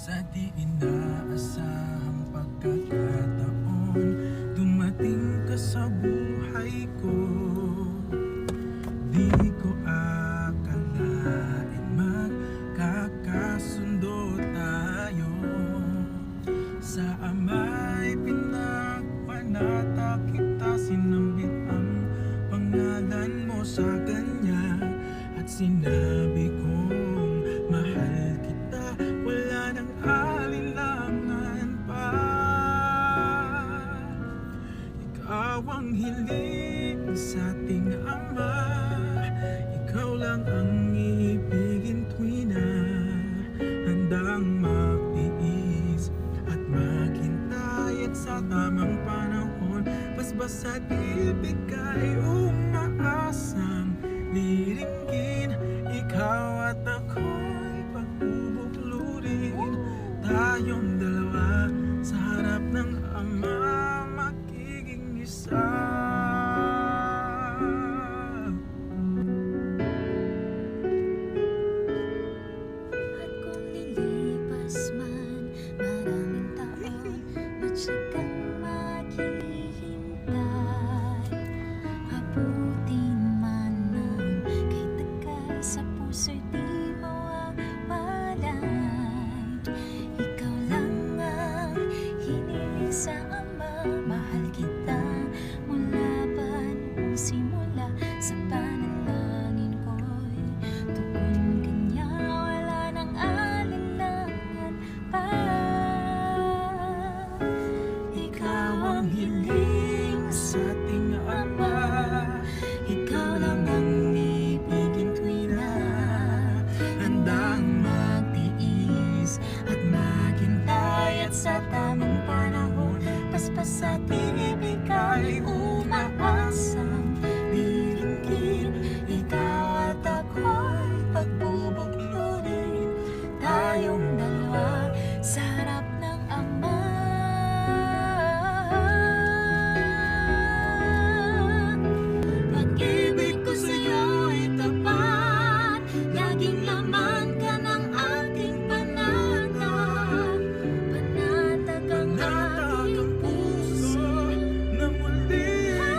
Sa di inaasahang pagkakataon, dumating ka sa buhay ko. Di ko akalain magkakasundo tayo. Sa ama'y pinagpanata kita, sinambit ang pangalan mo sa kanya. At sinabi kong mahal kita, wala nang alinlangan pa. Ikaw ang hiling sa ating ama, ikaw lang ang iibigin tuwi na handang magtiis at maghintay. At sa tamang panahon, basbas at ibig ay umaasang liringgin. Ikaw at ako'y pagbubuklurin, tayong dalawa sa harap ng Ama, magiging isa. At kung lilipas man maraming taon, matyagang maghihintay. Abutin man ng kay tagal, sa puso'y di mawawalay. Ikaw lang ang hiniling sa Ama, mahal kita mula pa noong simula. Sa panalangin ko'y tugon kanya, wala nang alinlangan pa. Ikaw ang hiling sa ating Ama, ikaw lang ang ibigin tuwi na handang magtiis at maghintay. At sa tamang panahon, paspas at ibig ay umaasang liringgin. Ikaw at ako'y pagbubuklurin, tayong dalawa sa harap ng Ama. Pag-ibig ko sa'yo'y tapat, laging laman ka ng aking panatag. Panatag ang aking puso na muli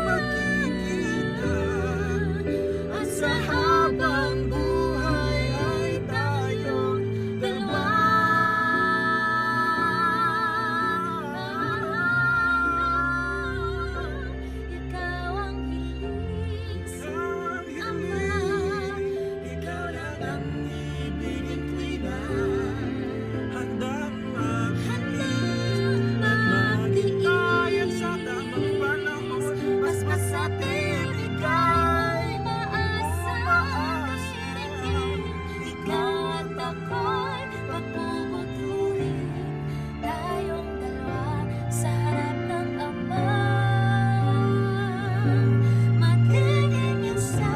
magkikita. at sa habang buhay ay tayong dalawa. Ikaw ang hiling sa Ama, Ikaw lang ang ibigin tuwi na handang magtiis at maghintay. At sa tamang panahon, basbas at ibig ay umaasang liringgin. Ikaw at ako'y pagbubuklurin, tayong dalawa sa harap ng Ama, magiging isa.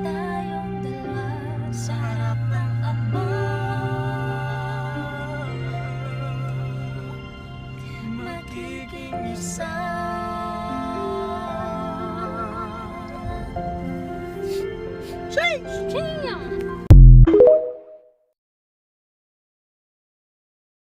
Tayong dalawa sa harap ng Ama, magiging isa. Change!